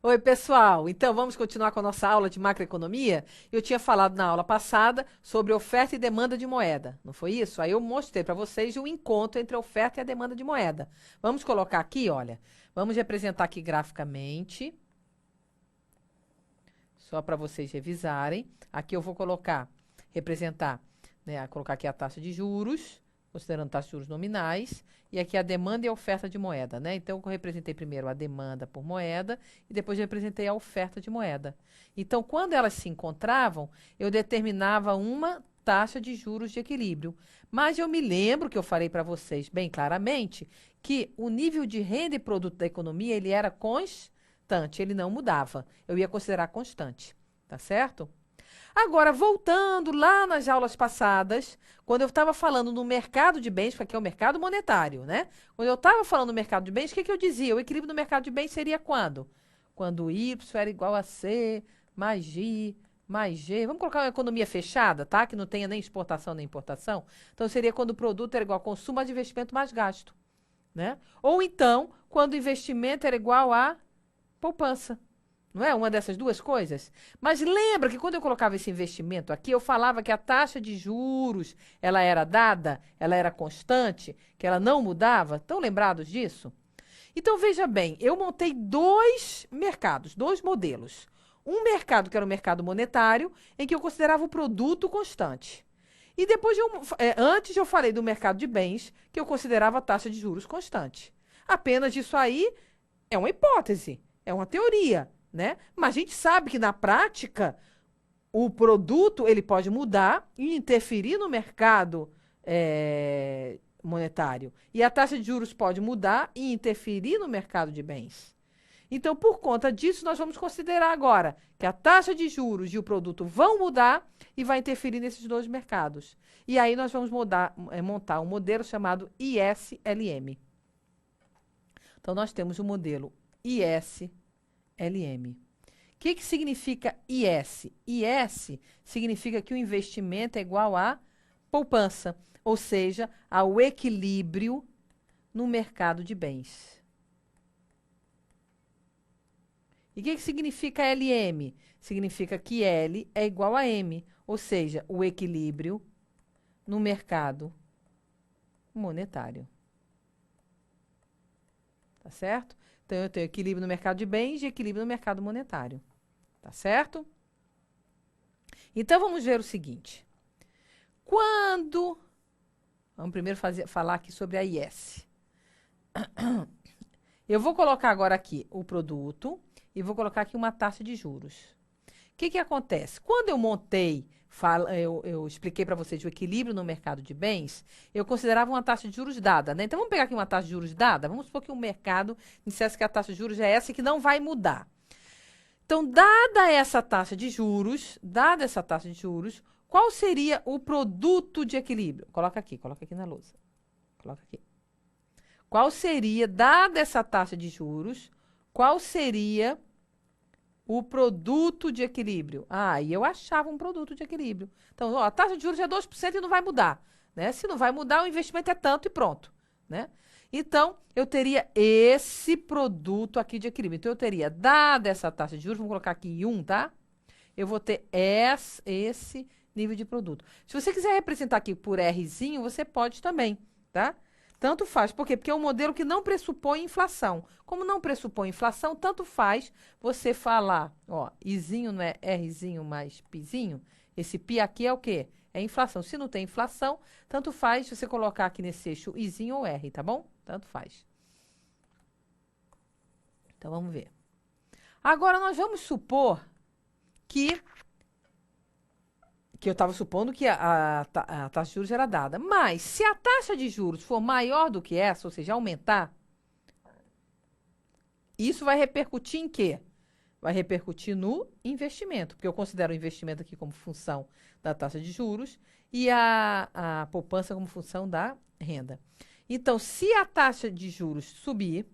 Oi, pessoal. Então, vamos continuar com a nossa aula de macroeconomia? Eu tinha falado na aula passada sobre oferta e demanda de moeda, não foi isso? Aí eu mostrei para vocês o encontro entre a oferta e a demanda de moeda. Vamos colocar aqui, olha. Vamos representar aqui graficamente, só para vocês revisarem. Aqui eu vou representar, né, colocar aqui a taxa de juros, considerando taxa de juros nominais, e aqui a demanda e a oferta de moeda, né? Então, eu representei primeiro a demanda por moeda e depois representei a oferta de moeda. Então, quando elas se encontravam, eu determinava uma taxa de juros de equilíbrio. Mas eu me lembro que eu falei para vocês bem claramente que o nível de renda e produto da economia, ele era constante, ele não mudava. Eu ia considerar constante, tá certo? Agora, voltando lá nas aulas passadas, quando eu estava falando no mercado de bens, porque aqui é o mercado monetário, né? Quando eu estava falando no mercado de bens, o que, que eu dizia? O equilíbrio do mercado de bens seria quando? Quando Y era igual a C mais J mais G. Vamos colocar uma economia fechada, tá? Que não tenha nem exportação nem importação. Então, seria quando o produto era igual a consumo mais investimento mais gasto, né? Ou então, quando o investimento era igual a poupança. Não é uma dessas duas coisas? Mas lembra que quando eu colocava esse investimento aqui, eu falava que a taxa de juros, ela era dada, ela era constante, que ela não mudava? Estão lembrados disso? Então veja bem, eu montei dois mercados, dois modelos. Um mercado que era o mercado monetário, em que eu considerava o produto constante. E depois, antes eu falei do mercado de bens, que eu considerava a taxa de juros constante. Apenas isso aí é uma hipótese, é uma teoria, né? Mas a gente sabe que na prática o produto ele pode mudar e interferir no mercado monetário. E a taxa de juros pode mudar e interferir no mercado de bens. Então, por conta disso, nós vamos considerar agora que a taxa de juros e o produto vão mudar e vai interferir nesses dois mercados. E aí nós vamos montar um modelo chamado ISLM. Então, nós temos o modelo ISLM. O que significa IS? IS significa que o investimento é igual a poupança, ou seja, ao equilíbrio no mercado de bens. E o que significa LM? Significa que L é igual a M, ou seja, o equilíbrio no mercado monetário. Tá certo? Então, eu tenho equilíbrio no mercado de bens e equilíbrio no mercado monetário. Tá certo? Então, vamos ver o seguinte. Quando... Vamos primeiro falar aqui sobre a IS. Eu vou colocar agora aqui o produto e vou colocar aqui uma taxa de juros. O que acontece? Quando eu montei, eu expliquei para vocês o equilíbrio no mercado de bens, eu considerava uma taxa de juros dada, né? Então, vamos pegar aqui uma taxa de juros dada. Vamos supor que o mercado dissesse que a taxa de juros é essa e que não vai mudar. Então, dada essa taxa de juros, qual seria o produto de equilíbrio? Coloca aqui na lousa. Coloca aqui. Qual seria, dada essa taxa de juros, qual seria o produto de equilíbrio? Ah, e eu achava um produto de equilíbrio. Então, ó, a taxa de juros é 2% e não vai mudar, né? Se não vai mudar, o investimento é tanto e pronto, né? Então, eu teria esse produto aqui de equilíbrio. Então, eu teria, dada essa taxa de juros, vamos colocar aqui 1, tá? Eu vou ter esse nível de produto. Se você quiser representar aqui por Rzinho, você pode também, tá? Tanto faz. Por quê? Porque é um modelo que não pressupõe inflação. Como não pressupõe inflação, tanto faz você falar, ó, Izinho não é Rzinho mais Pizinho. Esse Pi aqui é o quê? É inflação. Se não tem inflação, tanto faz você colocar aqui nesse eixo Izinho ou R, tá bom? Tanto faz. Então, vamos ver. Agora, nós vamos supor que eu estava supondo que a taxa de juros era dada. Mas, se a taxa de juros for maior do que essa, ou seja, aumentar, isso vai repercutir em quê? Vai repercutir no investimento, porque eu considero o investimento aqui como função da taxa de juros e a poupança como função da renda. Então, se a taxa de juros subir,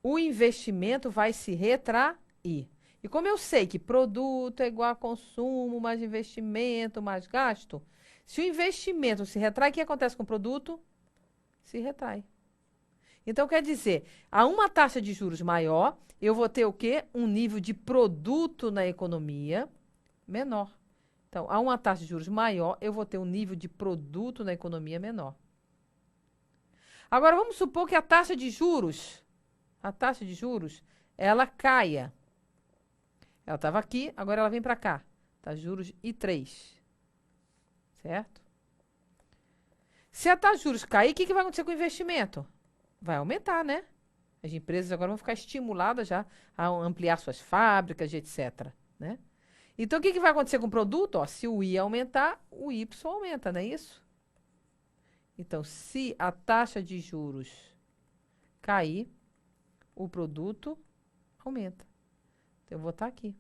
o investimento vai se retrair. E como eu sei que produto é igual a consumo, mais investimento, mais gasto, se o investimento se retrai, o que acontece com o produto? Se retrai. Então, quer dizer, a uma taxa de juros maior, eu vou ter o quê? Um nível de produto na economia menor. Então, a uma taxa de juros maior, eu vou ter um nível de produto na economia menor. Agora, vamos supor que a taxa de juros, ela caia. Ela estava aqui, agora ela vem para cá. Taxa de juros I3. Certo? Se a taxa de juros cair, o que vai acontecer com o investimento? Vai aumentar, né? As empresas agora vão ficar estimuladas já a ampliar suas fábricas, etc. Né? Então, o que vai acontecer com o produto? Ó, se o I aumentar, o Y aumenta, não é isso? Então, se a taxa de juros cair, o produto aumenta. Então, eu vou botar aqui.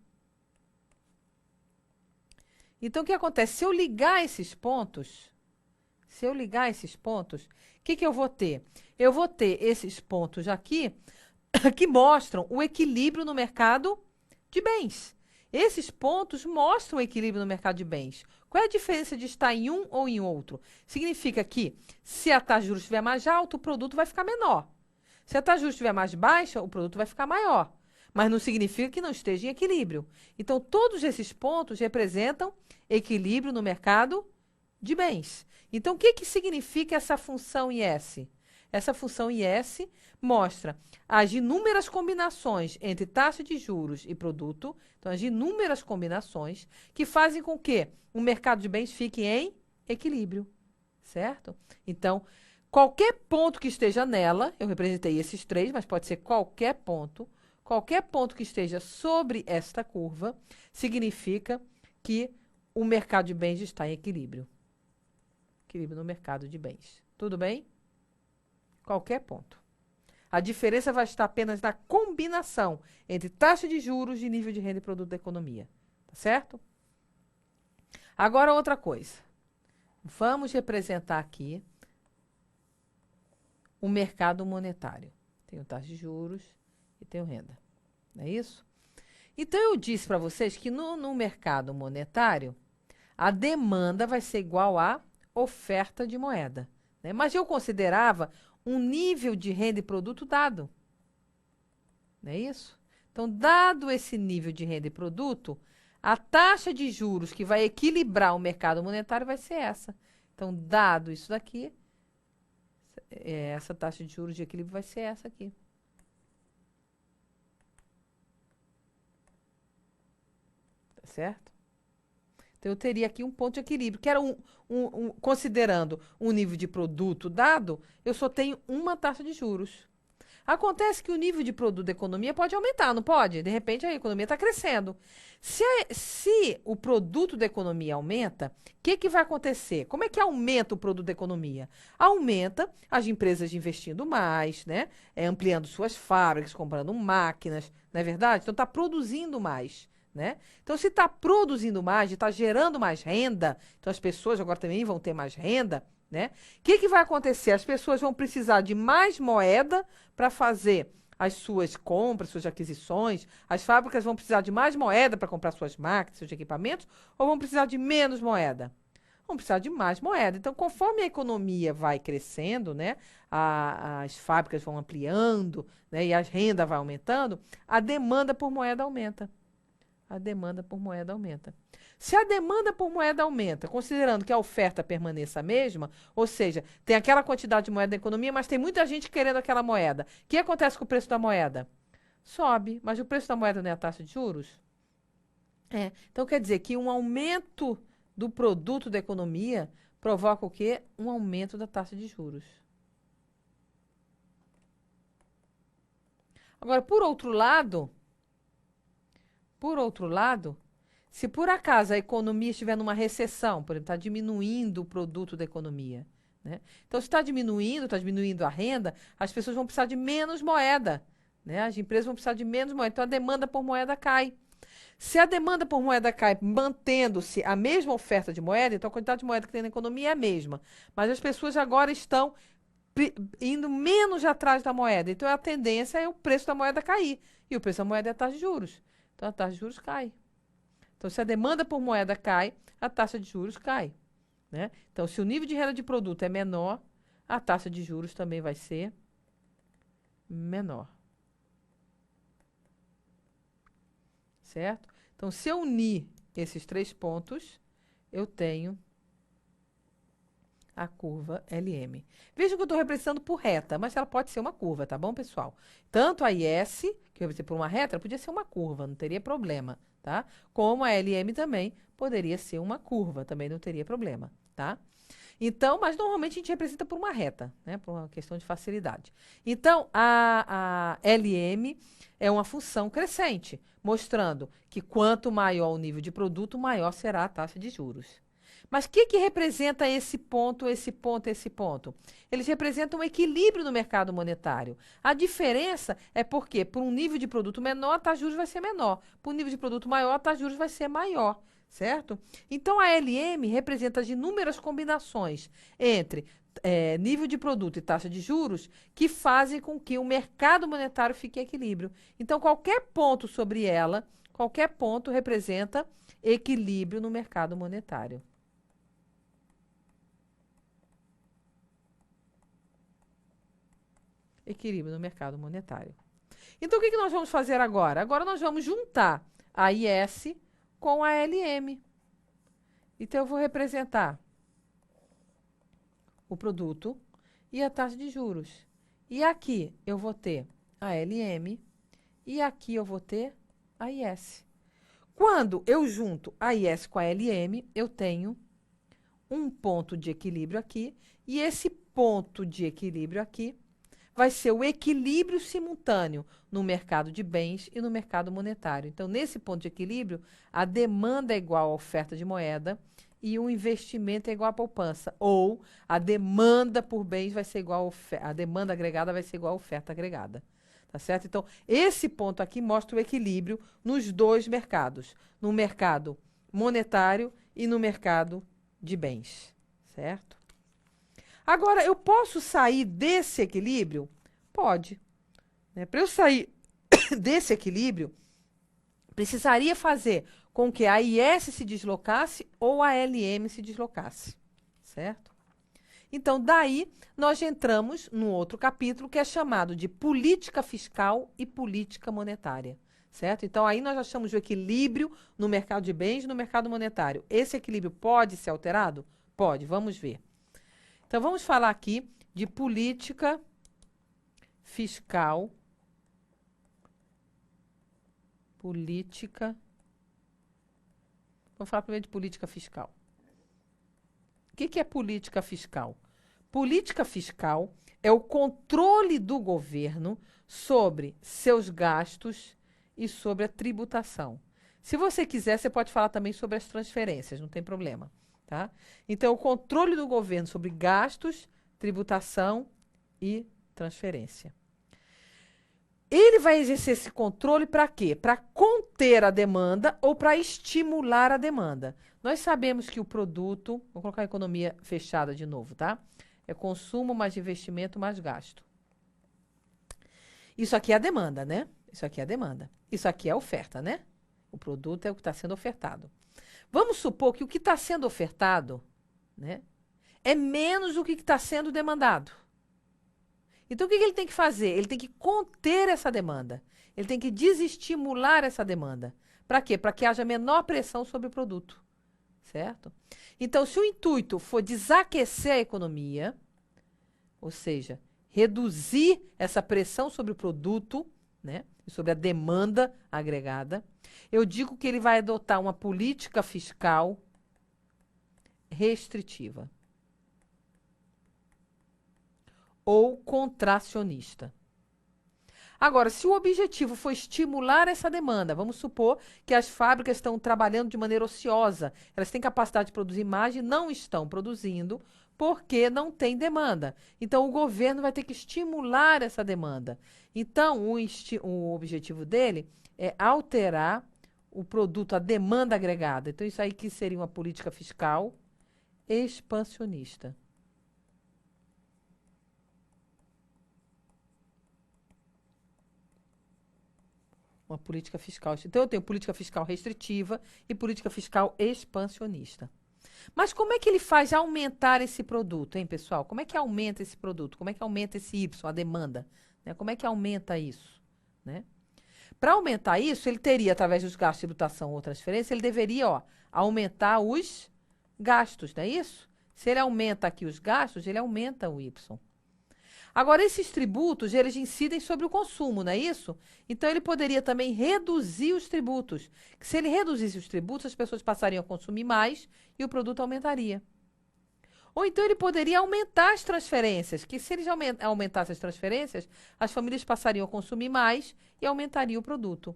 Então, o que acontece? Se eu ligar esses pontos, o que eu vou ter? Eu vou ter esses pontos aqui que mostram o equilíbrio no mercado de bens. Esses pontos mostram o equilíbrio no mercado de bens. Qual é a diferença de estar em um ou em outro? Significa que, se a taxa de juros estiver mais alta, o produto vai ficar menor. Se a taxa de juros estiver mais baixa, o produto vai ficar maior. Mas não significa que não esteja em equilíbrio. Então, todos esses pontos representam equilíbrio no mercado de bens. Então, o que significa essa função IS? Essa função IS mostra as inúmeras combinações entre taxa de juros e produto, então as inúmeras combinações que fazem com que o mercado de bens fique em equilíbrio, certo? Então, qualquer ponto que esteja nela, eu representei esses três, mas pode ser qualquer ponto que esteja sobre esta curva, significa que o mercado de bens está em equilíbrio. Equilíbrio no mercado de bens. Tudo bem? Qualquer ponto. A diferença vai estar apenas na combinação entre taxa de juros e nível de renda e produto da economia. Tá certo? Agora, outra coisa. Vamos representar aqui o mercado monetário. Tenho taxa de juros e tenho renda. Não é isso? Então, eu disse para vocês que no mercado monetário, a demanda vai ser igual à oferta de moeda. Né? Mas eu considerava um nível de renda e produto dado. Não é isso? Então, dado esse nível de renda e produto, a taxa de juros que vai equilibrar o mercado monetário vai ser essa. Então, dado isso daqui, essa taxa de juros de equilíbrio vai ser essa aqui. Tá certo? Então, eu teria aqui um ponto de equilíbrio, que era considerando um nível de produto dado, eu só tenho uma taxa de juros. Acontece que o nível de produto da economia pode aumentar, não pode? De repente, a economia está crescendo. Se o produto da economia aumenta, o que vai acontecer? Como é que aumenta o produto da economia? Aumenta as empresas investindo mais, né? Ampliando suas fábricas, comprando máquinas, não é verdade? Então, está produzindo mais. Né? Então, se está produzindo mais, está gerando mais renda, então as pessoas agora também vão ter mais renda, né? O que vai acontecer? As pessoas vão precisar de mais moeda para fazer as suas compras, suas aquisições, as fábricas vão precisar de mais moeda para comprar suas máquinas, seus equipamentos, ou vão precisar de menos moeda? Vão precisar de mais moeda. Então, conforme a economia vai crescendo, né, as fábricas vão ampliando, né, e a renda vai aumentando, a demanda por moeda aumenta. A demanda por moeda aumenta. Se a demanda por moeda aumenta, considerando que a oferta permaneça a mesma, ou seja, tem aquela quantidade de moeda na economia, mas tem muita gente querendo aquela moeda. O que acontece com o preço da moeda? Sobe, mas o preço da moeda não é a taxa de juros? Então, quer dizer que um aumento do produto da economia provoca o quê? Um aumento da taxa de juros. Agora, por outro lado, se por acaso a economia estiver numa recessão, por exemplo, está diminuindo o produto da economia, né? Então, se está diminuindo a renda, as pessoas vão precisar de menos moeda, né? As empresas vão precisar de menos moeda, então a demanda por moeda cai. Se a demanda por moeda cai, mantendo-se a mesma oferta de moeda, então a quantidade de moeda que tem na economia é a mesma, mas as pessoas agora estão indo menos atrás da moeda, então a tendência é o preço da moeda cair, e o preço da moeda é a taxa de juros. Então, a taxa de juros cai. Então, se a demanda por moeda cai, a taxa de juros cai. Né? Então, se o nível de renda de produto é menor, a taxa de juros também vai ser menor. Certo? Então, se eu unir esses 3 pontos, eu tenho a curva LM. Veja que eu estou representando por reta, mas ela pode ser uma curva, tá bom, pessoal? Tanto a IS, que eu representei por uma reta, ela podia ser uma curva, não teria problema, tá? Como a LM também poderia ser uma curva, também não teria problema, tá? Então, mas normalmente a gente representa por uma reta, né? Por uma questão de facilidade. Então, a LM é uma função crescente, mostrando que quanto maior o nível de produto, maior será a taxa de juros. Mas o que representa esse ponto, esse ponto, esse ponto? Eles representam um equilíbrio no mercado monetário. A diferença é porque, por um nível de produto menor, a taxa de juros vai ser menor. Por um nível de produto maior, a taxa de juros vai ser maior. Certo? Então, a LM representa as inúmeras combinações entre nível de produto e taxa de juros que fazem com que o mercado monetário fique em equilíbrio. Então, qualquer ponto sobre ela, qualquer ponto representa equilíbrio no mercado monetário. Equilíbrio no mercado monetário. Então, o que nós vamos fazer agora? Agora nós vamos juntar a IS com a LM. Então, eu vou representar o produto e a taxa de juros. E aqui eu vou ter a LM e aqui eu vou ter a IS. Quando eu junto a IS com a LM, eu tenho um ponto de equilíbrio aqui e esse ponto de equilíbrio aqui vai ser o equilíbrio simultâneo no mercado de bens e no mercado monetário. Então, nesse ponto de equilíbrio, a demanda é igual à oferta de moeda e o investimento é igual à poupança. Ou a demanda por bens vai ser igual a demanda agregada vai ser igual à oferta agregada. Tá certo? Então, esse ponto aqui mostra o equilíbrio nos dois mercados. No mercado monetário e no mercado de bens. Certo? Agora, eu posso sair desse equilíbrio? Pode. Né? Para eu sair desse equilíbrio, precisaria fazer com que a IS se deslocasse ou a LM se deslocasse. Certo? Então, daí, nós entramos num outro capítulo que é chamado de política fiscal e política monetária. Certo? Então, aí nós achamos o equilíbrio no mercado de bens e no mercado monetário. Esse equilíbrio pode ser alterado? Pode. Vamos ver. Então, vamos falar aqui de política fiscal. Vamos falar primeiro de política fiscal. O que é política fiscal? Política fiscal é o controle do governo sobre seus gastos e sobre a tributação. Se você quiser, você pode falar também sobre as transferências, não tem problema. Tá? Então, o controle do governo sobre gastos, tributação e transferência. Ele vai exercer esse controle para quê? Para conter a demanda ou para estimular a demanda. Nós sabemos que o produto, vou colocar a economia fechada de novo, tá? É consumo mais investimento mais gasto. Isso aqui é a demanda, né? Isso aqui é a demanda. Isso aqui é a oferta, né? O produto é o que está sendo ofertado. Vamos supor que o que está sendo ofertado, né, é menos do que está sendo demandado. Então, o que ele tem que fazer? Ele tem que conter essa demanda. Ele tem que desestimular essa demanda. Para quê? Para que haja menor pressão sobre o produto. Certo? Então, se o intuito for desaquecer a economia, ou seja, reduzir essa pressão sobre o produto, né, e sobre a demanda agregada, eu digo que ele vai adotar uma política fiscal restritiva ou contracionista. Agora, se o objetivo for estimular essa demanda, vamos supor que as fábricas estão trabalhando de maneira ociosa, elas têm capacidade de produzir mais e não estão produzindo porque não tem demanda. Então, o governo vai ter que estimular essa demanda. Então, o objetivo dele é alterar o produto, a demanda agregada. Então, isso aí que seria uma política fiscal expansionista. Uma política fiscal. Então, eu tenho política fiscal restritiva e política fiscal expansionista. Mas como é que ele faz aumentar esse produto, hein, pessoal? Como é que aumenta esse produto? Como é que aumenta esse Y, a demanda? Né? Como é que aumenta isso? Né? Para aumentar isso, ele teria, através dos gastos de tributação ou transferência, ele deveria, ó, aumentar os gastos, não é isso? Se ele aumenta aqui os gastos, ele aumenta o Y. Agora, esses tributos, eles incidem sobre o consumo, não é isso? Então, ele poderia também reduzir os tributos. Que se ele reduzisse os tributos, as pessoas passariam a consumir mais e o produto aumentaria. Ou então, ele poderia aumentar as transferências, que se ele aumentasse as transferências, as famílias passariam a consumir mais e aumentaria o produto.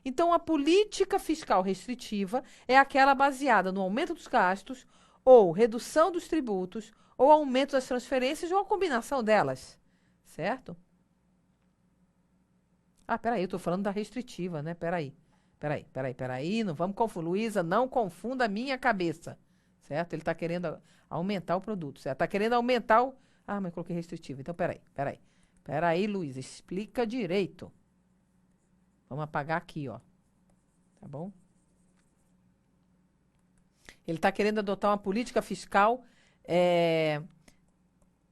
Então, a política fiscal restritiva é aquela baseada no aumento dos gastos, ou redução dos tributos, ou aumento das transferências, ou a combinação delas. Certo? Ah, peraí, eu estou falando da restritiva, né? Peraí. Não vamos confundir. Luísa, não confunda a minha cabeça. Certo? Ele está querendo aumentar o produto, certo? Está querendo aumentar o... Ah, mas eu coloquei restritivo. Então, Peraí, Luísa, explica direito. Vamos apagar aqui, ó. Tá bom? Ele está querendo adotar uma política fiscal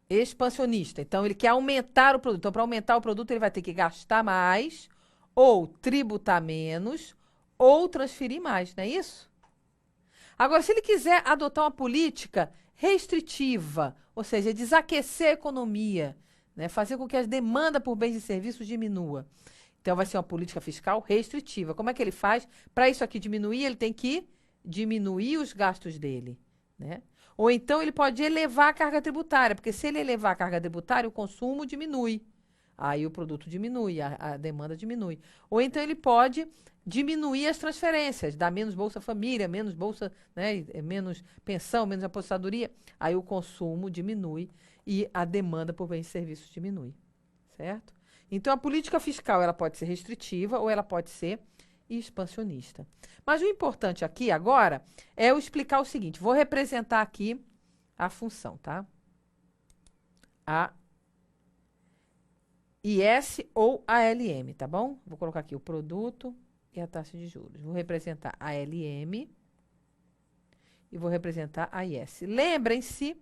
expansionista. Então, ele quer aumentar o produto. Então, para aumentar o produto, ele vai ter que gastar mais, ou tributar menos, ou transferir mais, não é isso? Agora, se ele quiser adotar uma política restritiva, ou seja, desaquecer a economia, né, fazer com que as demandas por bens e serviços diminua. Então, vai ser uma política fiscal restritiva. Como é que ele faz? Para isso aqui diminuir, ele tem que diminuir os gastos dele, né? Ou então ele pode elevar a carga tributária, porque se ele elevar a carga tributária, o consumo diminui. Aí o produto diminui, a demanda diminui. Ou então ele pode diminuir as transferências, dar menos Bolsa Família, menos Bolsa, né, menos pensão, menos aposentadoria. Aí o consumo diminui e a demanda por bens e serviços diminui. Certo? Então a política fiscal ela pode ser restritiva ou ela pode ser expansionista. Mas o importante aqui agora é eu explicar o seguinte. Vou representar aqui a função, tá? A IS ou ALM, tá bom? Vou colocar aqui o produto e a taxa de juros. Vou representar a ALM e vou representar a IS. Lembrem-se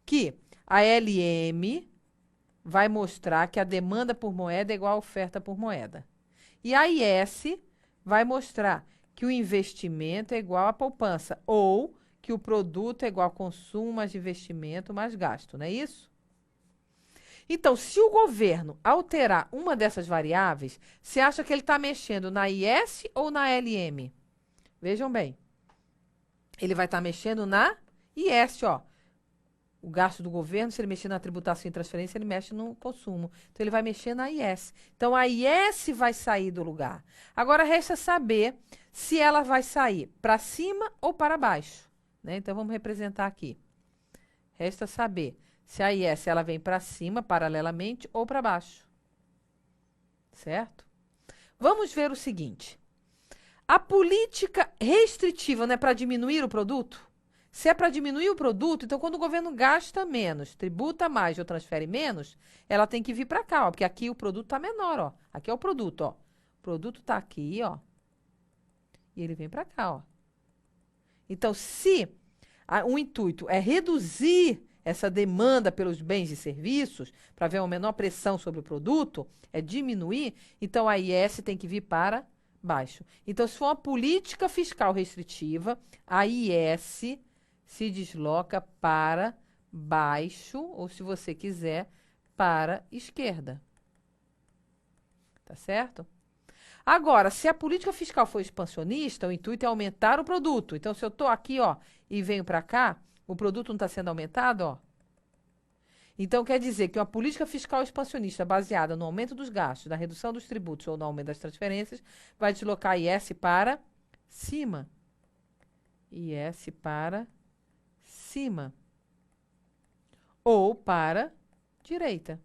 que a ALM vai mostrar que a demanda por moeda é igual à oferta por moeda. E a IS vai mostrar que o investimento é igual à poupança, ou que o produto é igual a consumo mais investimento mais gasto, não é isso? Então, se o governo alterar uma dessas variáveis, você acha que ele está mexendo na IS ou na LM? Vejam bem. Ele vai estar mexendo na IS, ó. O gasto do governo, se ele mexer na tributação e transferência, ele mexe no consumo. Então, ele vai mexer na IS. Então, a IS vai sair do lugar. Agora, resta saber se ela vai sair para cima ou para baixo, né? Então, vamos representar aqui. Resta saber se a IS ela vem para cima, paralelamente, ou para baixo. Certo? Vamos ver o seguinte. A política restritiva não é para diminuir o produto? Se é para diminuir o produto, então quando o governo gasta menos, tributa mais ou transfere menos, ela tem que vir para cá, ó, porque aqui o produto está menor, ó. Aqui é o produto, ó. O produto está aqui, ó. E ele vem para cá, ó. Então, se o intuito é reduzir essa demanda pelos bens e serviços, para haver uma menor pressão sobre o produto, é diminuir, então a IS tem que vir para baixo. Então, se for uma política fiscal restritiva, a IS se desloca para baixo, ou se você quiser, para esquerda. Tá certo? Agora, se a política fiscal for expansionista, o intuito é aumentar o produto. Então, se eu estou aqui, ó, e venho para cá, o produto não está sendo aumentado, ó. Então, quer dizer que uma política fiscal expansionista baseada no aumento dos gastos, na redução dos tributos ou no aumento das transferências, vai deslocar IS para cima. IS para cima. Ou para direita.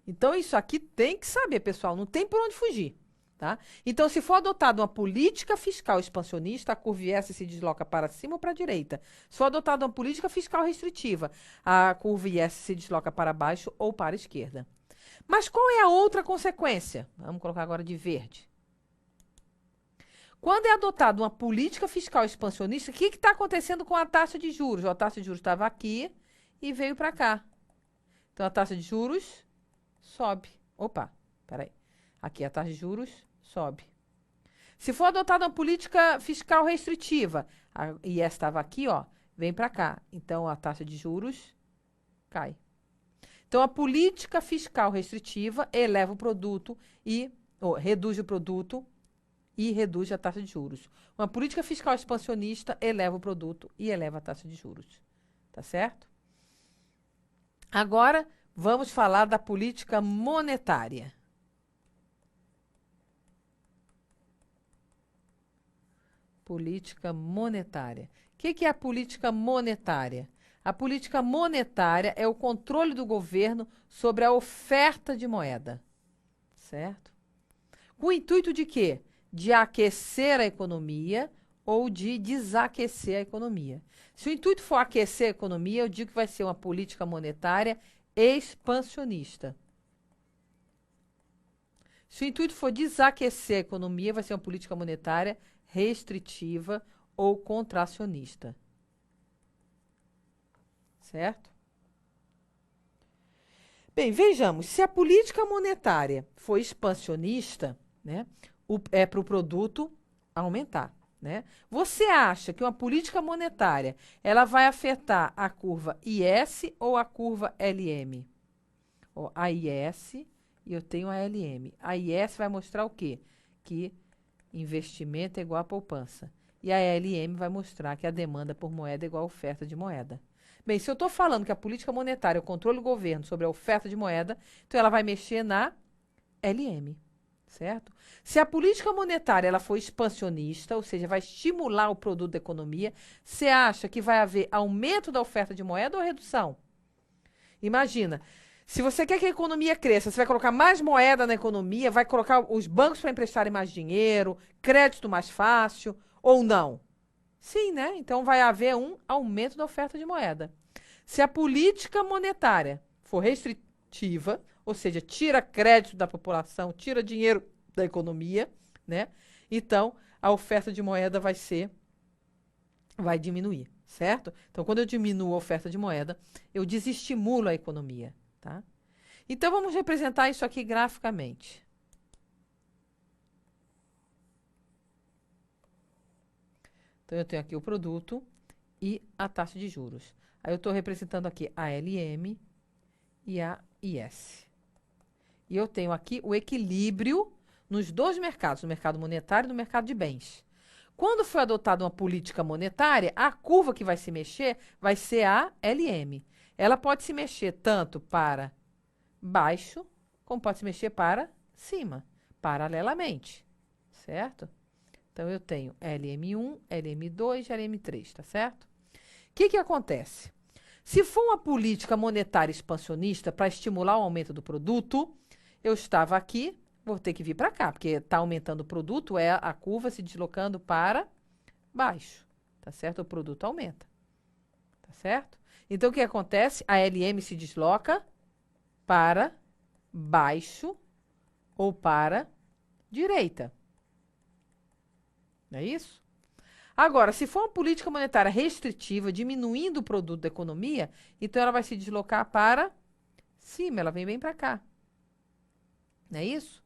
Então, isso aqui tem que saber, pessoal. Não tem por onde fugir. Tá? Então, se for adotada uma política fiscal expansionista, a curva IS se desloca para cima ou para a direita. Se for adotada uma política fiscal restritiva, a curva IS se desloca para baixo ou para a esquerda. Mas qual é a outra consequência? Vamos colocar agora de verde. Quando é adotada uma política fiscal expansionista, o que está acontecendo com a taxa de juros? A taxa de juros estava aqui e veio para cá. Então, a taxa de juros sobe. Opa, peraí. Aqui a taxa de juros sobe. Se for adotada uma política fiscal restritiva, a IS estava aqui, ó, vem para cá. Então, a taxa de juros cai. Então, a política fiscal restritiva eleva o produto reduz o produto e reduz a taxa de juros. Uma política fiscal expansionista eleva o produto e eleva a taxa de juros. Tá certo? Agora, vamos falar da política monetária. Política monetária. O que é a política monetária? A política monetária é o controle do governo sobre a oferta de moeda. Certo? Com o intuito de quê? De aquecer a economia ou de desaquecer a economia. Se o intuito for aquecer a economia, eu digo que vai ser uma política monetária expansionista. Se o intuito for desaquecer a economia, vai ser uma política monetária restritiva ou contracionista. Certo? Bem, vejamos, se a política monetária for expansionista, né, é para o produto aumentar. Né? Você acha que uma política monetária ela vai afetar a curva IS ou a curva LM? Ó, a IS e eu tenho a LM. A IS vai mostrar o quê? Que investimento é igual a poupança. E a LM vai mostrar que a demanda por moeda é igual a oferta de moeda. Bem, se eu estou falando que a política monetária é o controle do governo sobre a oferta de moeda, então ela vai mexer na LM. Certo? Se a política monetária ela for expansionista, ou seja, vai estimular o produto da economia, você acha que vai haver aumento da oferta de moeda ou redução? Imagina, se você quer que a economia cresça, você vai colocar mais moeda na economia, vai colocar os bancos para emprestarem mais dinheiro, crédito mais fácil, ou não? Sim, né? Então vai haver um aumento da oferta de moeda. Se a política monetária for restritiva, ou seja, tira crédito da população, tira dinheiro da economia, né? Então, a oferta de moeda vai diminuir, certo? Então, quando eu diminuo a oferta de moeda, eu desestimulo a economia, tá? Então, vamos representar isso aqui graficamente. Então, eu tenho aqui o produto e a taxa de juros. Aí, eu estou representando aqui a LM e a IS. E eu tenho aqui o equilíbrio nos dois mercados, no mercado monetário e no mercado de bens. Quando foi adotada uma política monetária, a curva que vai se mexer vai ser a LM. Ela pode se mexer tanto para baixo, como pode se mexer para cima, paralelamente, certo? Então, eu tenho LM1, LM2 e LM3, tá certo? O que acontece? Se for uma política monetária expansionista para estimular o aumento do produto, eu estava aqui, vou ter que vir para cá, porque está aumentando o produto, é a curva se deslocando para baixo, tá certo? O produto aumenta, tá certo? Então, o que acontece? A LM se desloca para baixo ou para direita. Não é isso? Agora, se for uma política monetária restritiva, diminuindo o produto da economia, então ela vai se deslocar para cima, ela vem bem para cá. Não é isso?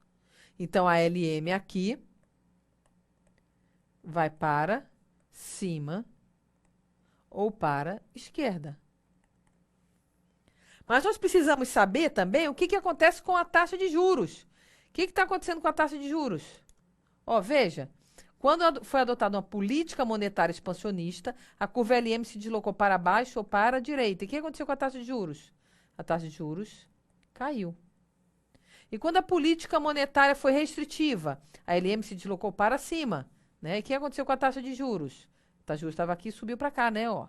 Então, a LM aqui vai para cima ou para esquerda. Mas nós precisamos saber também o que acontece com a taxa de juros. O que está acontecendo com a taxa de juros? Ó, veja, quando foi adotada uma política monetária expansionista, a curva LM se deslocou para baixo ou para a direita. E o que aconteceu com a taxa de juros? A taxa de juros caiu. E quando a política monetária foi restritiva, a LM se deslocou para cima, né? E o que aconteceu com a taxa de juros? A taxa de juros estava aqui e subiu para cá, né? Ó.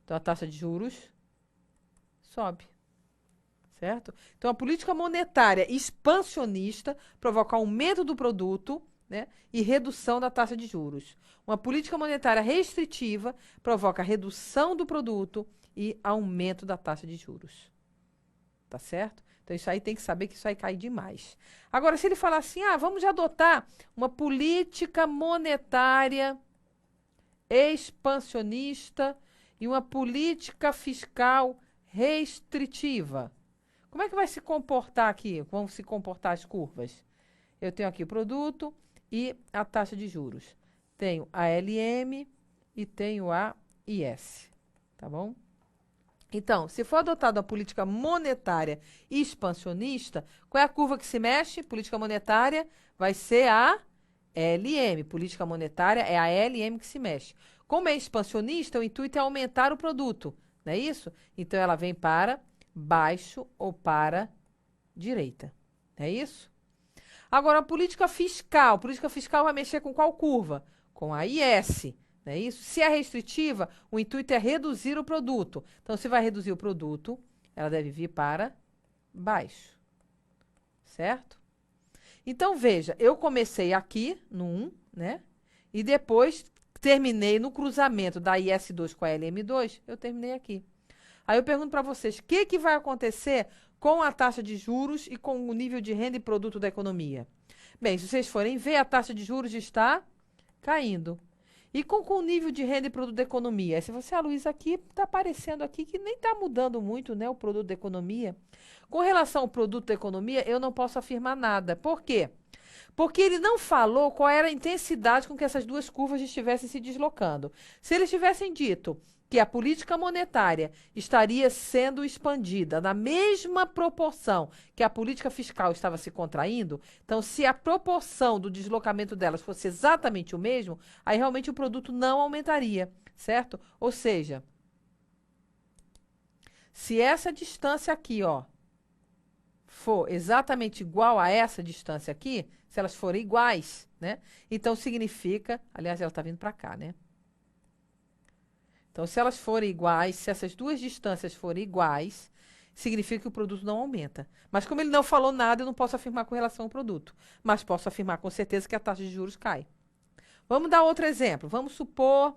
Então, a taxa de juros sobe, certo? Então, a política monetária expansionista provoca aumento do produto, né? E redução da taxa de juros. Uma política monetária restritiva provoca redução do produto e aumento da taxa de juros. Tá certo? Então, isso aí tem que saber que isso aí cai demais. Agora, se ele falar assim, vamos adotar uma política monetária expansionista e uma política fiscal restritiva. Como é que vai se comportar aqui? Vão se comportar as curvas? Eu tenho aqui o produto e a taxa de juros. Tenho a LM e tenho a IS, tá bom? Então, se for adotada a política monetária expansionista, qual é a curva que se mexe? Política monetária vai ser a LM. Política monetária é a LM que se mexe. Como é expansionista, o intuito é aumentar o produto, não é isso? Então, ela vem para baixo ou para direita, não é isso? Agora, a política fiscal. Política fiscal vai mexer com qual curva? Com a IS. Não é isso? Se é restritiva, o intuito é reduzir o produto. Então, se vai reduzir o produto, ela deve vir para baixo. Certo? Então, veja, eu comecei aqui no 1, né? E depois terminei no cruzamento da IS2 com a LM2, eu terminei aqui. Aí eu pergunto para vocês, o que vai acontecer com a taxa de juros e com o nível de renda e produto da economia? Bem, se vocês forem ver, a taxa de juros está caindo. E com o nível de renda e produto da economia? Se você, Luiz, aqui está aparecendo aqui que nem está mudando muito, né, o produto da economia. Com relação ao produto da economia, eu não posso afirmar nada. Por quê? Porque ele não falou qual era a intensidade com que essas duas curvas estivessem se deslocando. Se eles tivessem dito que a política monetária estaria sendo expandida na mesma proporção que a política fiscal estava se contraindo, então, se a proporção do deslocamento delas fosse exatamente o mesmo, aí realmente o produto não aumentaria, certo? Ou seja, se essa distância aqui, ó, for exatamente igual a essa distância aqui, se elas forem iguais, né? Então, significa... Aliás, ela está vindo para cá, né? Então, se elas forem iguais, se essas duas distâncias forem iguais, significa que o produto não aumenta. Mas como ele não falou nada, eu não posso afirmar com relação ao produto. Mas posso afirmar com certeza que a taxa de juros cai. Vamos dar outro exemplo. Vamos supor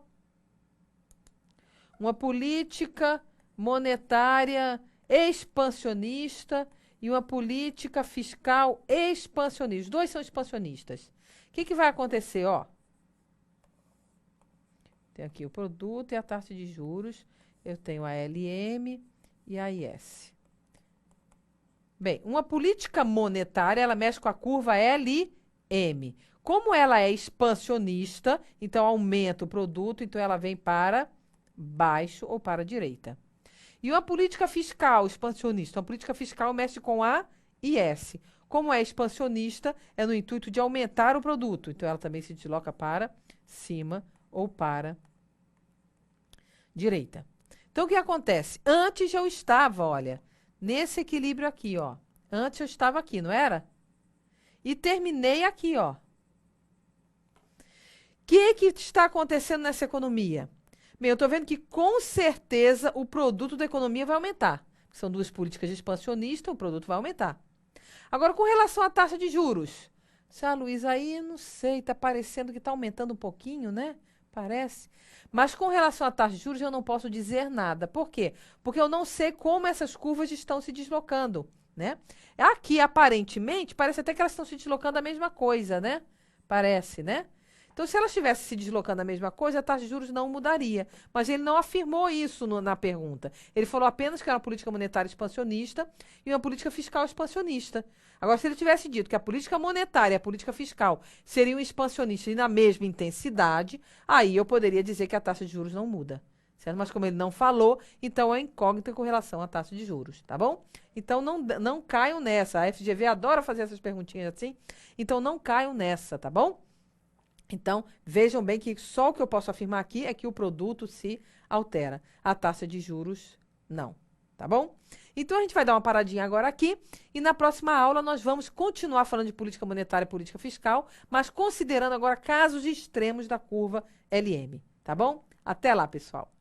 uma política monetária expansionista e uma política fiscal expansionista. Os dois são expansionistas. O que vai acontecer? Ó, tem aqui o produto e a taxa de juros. Eu tenho a LM e a IS. Bem, uma política monetária, ela mexe com a curva LM. Como ela é expansionista, então aumenta o produto, então ela vem para baixo ou para a direita. E uma política fiscal expansionista, uma política fiscal mexe com a IS. Como é expansionista, é no intuito de aumentar o produto, então ela também se desloca para cima ou para direita. Então, o que acontece? Antes eu estava, olha, nesse equilíbrio aqui, ó. Antes eu estava aqui, não era? E terminei aqui, ó. O que está acontecendo nessa economia? Bem, eu estou vendo que, com certeza, o produto da economia vai aumentar. São duas políticas expansionistas, o produto vai aumentar. Agora, com relação à taxa de juros. Luiz, aí não sei, está parecendo que está aumentando um pouquinho, né? Parece. Mas com relação à taxa de juros, eu não posso dizer nada. Por quê? Porque eu não sei como essas curvas estão se deslocando, né? Aqui, aparentemente, parece até que elas estão se deslocando a mesma coisa, né? Parece, né? Então, se elas estivessem se deslocando a mesma coisa, a taxa de juros não mudaria. Mas ele não afirmou isso na pergunta. Ele falou apenas que era uma política monetária expansionista e uma política fiscal expansionista. Agora, se ele tivesse dito que a política monetária e a política fiscal seriam expansionistas e na mesma intensidade, aí eu poderia dizer que a taxa de juros não muda. Certo? Mas como ele não falou, então é incógnita com relação à taxa de juros, tá bom? Então, não caiam nessa. A FGV adora fazer essas perguntinhas assim. Então, não caiam nessa, tá bom? Então, vejam bem que só o que eu posso afirmar aqui é que o produto se altera. A taxa de juros, não. Tá bom? Então, a gente vai dar uma paradinha agora aqui e na próxima aula nós vamos continuar falando de política monetária e política fiscal, mas considerando agora casos extremos da curva LM. Tá bom? Até lá, pessoal!